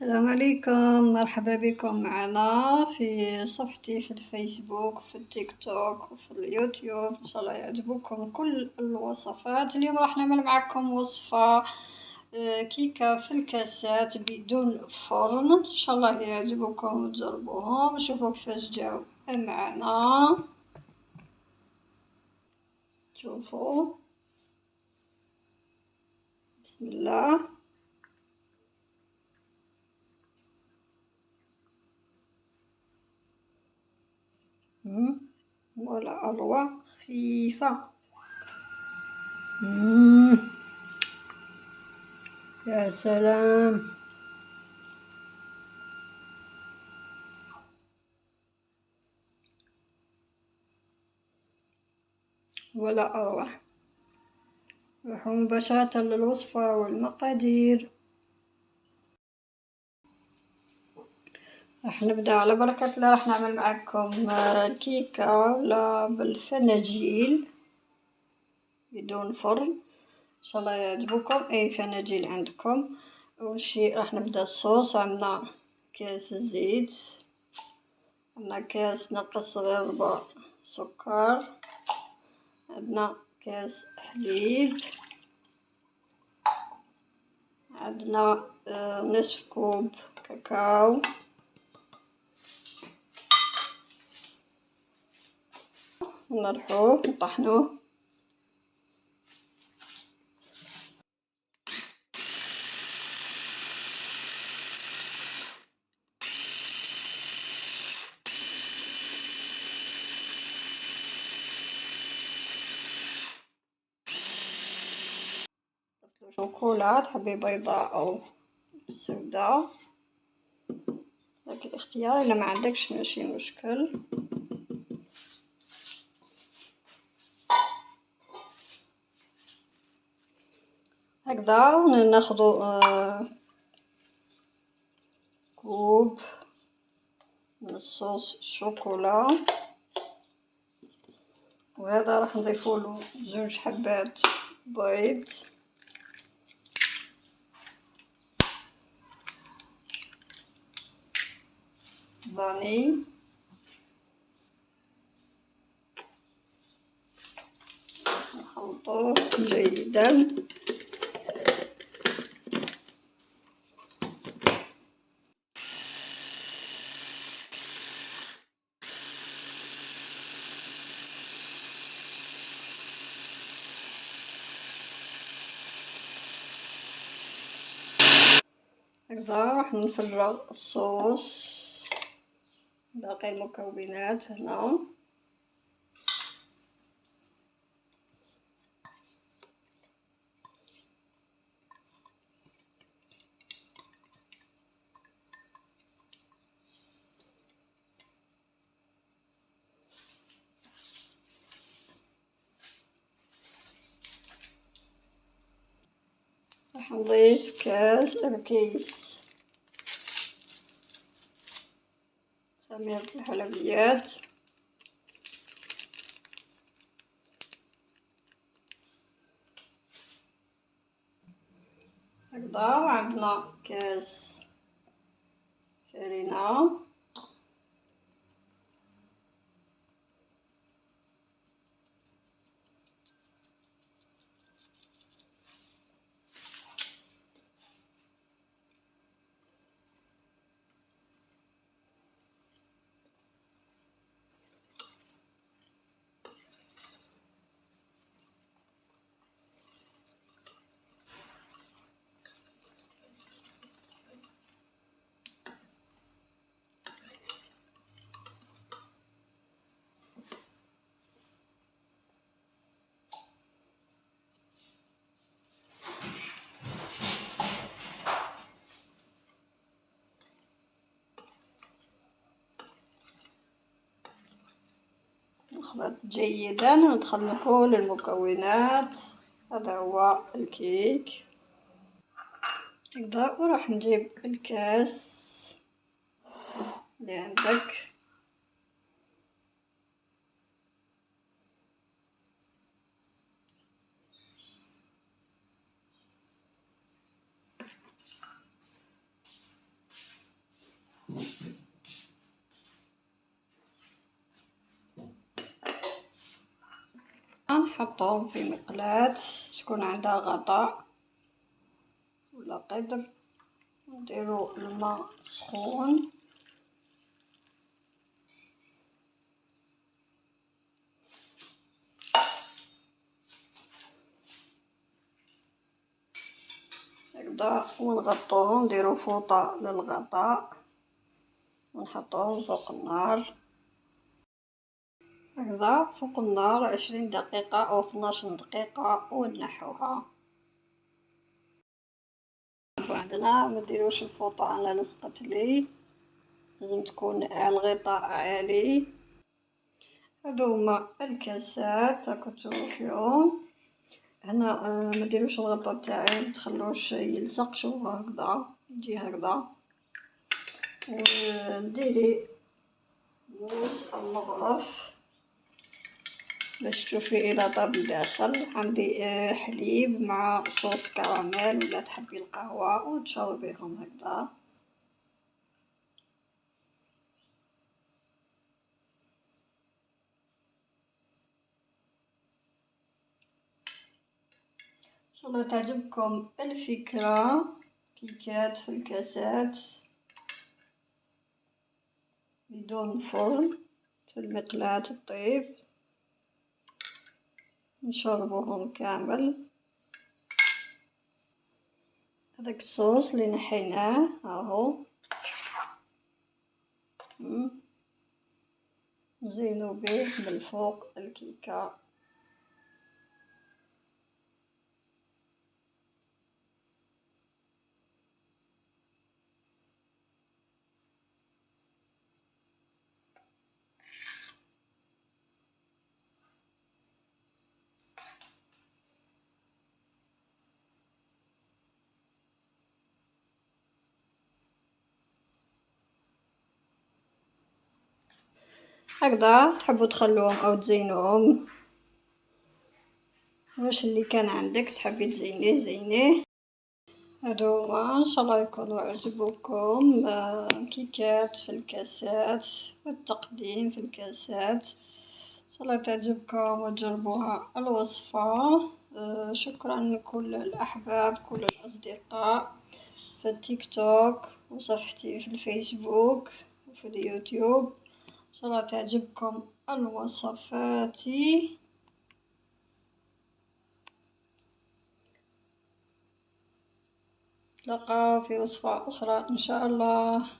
السلام عليكم، مرحبا بكم معنا في صفحتي في الفيسبوك وفي التيك توك وفي اليوتيوب. ان شاء الله يعجبكم كل الوصفات. اليوم راح نعمل معكم وصفة كيكة في الكاسات بدون فرن. ان شاء الله يعجبكم وتجربوهم وشوفوا كيفاش جاو معنا. شوفوا، بسم الله. ولا أروع، خفيفة. يا سلام. ولا أروع. نروحو مباشرة للوصفة والمقادير. راح نبدأ على بركة الله. راح نعمل معكم كيكة ولا بالفناجيل بدون فرن. ان شاء الله يعجبكم اي فناجيل عندكم. اول شيء راح نبدأ الصوص. عندنا كاس الزيت، عندنا كاس نقص ربع سكر، عندنا كاس حليب، عندنا نصف كوب كاكاو، نرحوه نطحنوه. شوكولا، تحبي بيضاء او سوداء لك الاختيار، الا ما عندكش ماشي مشكل. هكذا وناخدو كوب من الصوص الشوكولا، وهذا راح نضيفوله 2 حبات بيض، فاني، نخلطوه جيدا. هكذا راح نفرغ الصوص باقي المكونات هنا. راح نضيف كيس خميرة الحلويات، هكذا. وعندنا كاس فرينة، نخلط جيدا وندخل كل المكونات. هذا هو الكيك هكذا. وراح نجيب الكاس اللي عندك، نحطهم في مقلاة تكون عندها غطاء ولا قدر، نديرو الماء سخون هكذا، ونغطوهم، نديرو فوطة للغطاء ونحطوهم فوق النار هكذا فوق النار 20 دقيقة أو 12 دقيقة ونحوها. بعدنا مديروش الفوطة، أنا لصقت لي، لازم تكون الغطاء عالي. هادو هما الكاسات راكو تشوفيهم هنا. مديروش الغطاء تاعي، متخلوش يلصق، شوفو هكذا يجي هكذا. ونديري موس المغرف باش تشوفي إذا طاب الداخل. عندي حليب مع صوص كراميل ولا تحبي القهوة وتشربيهم هكذا. إن شاء الله تعجبكم الفكرة. كيكات في الكاسات بدون فرن، في المقلاة الطيب، نشربوهم كامل. هذاك الصوص اللي نحيناه اهو، نزينو به من فوق الكيكة. هكذا تحبوا تخلوهم او تزينوهم، واش اللي كان عندك تحبي تزينيه زينيه. هادو هما ان شاء الله يكونوا عجبوكم. كيكات في الكاسات والتقديم في الكاسات، ان شاء الله تعجبكم وتجربوها الوصفة. شكرا لكل الاحباب، كل الاصدقاء في التيك توك وصفحتي في الفيسبوك وفي اليوتيوب. ان شاء الله تعجبكم الوصفات. نتلاقاو في وصفة أخرى إن شاء الله.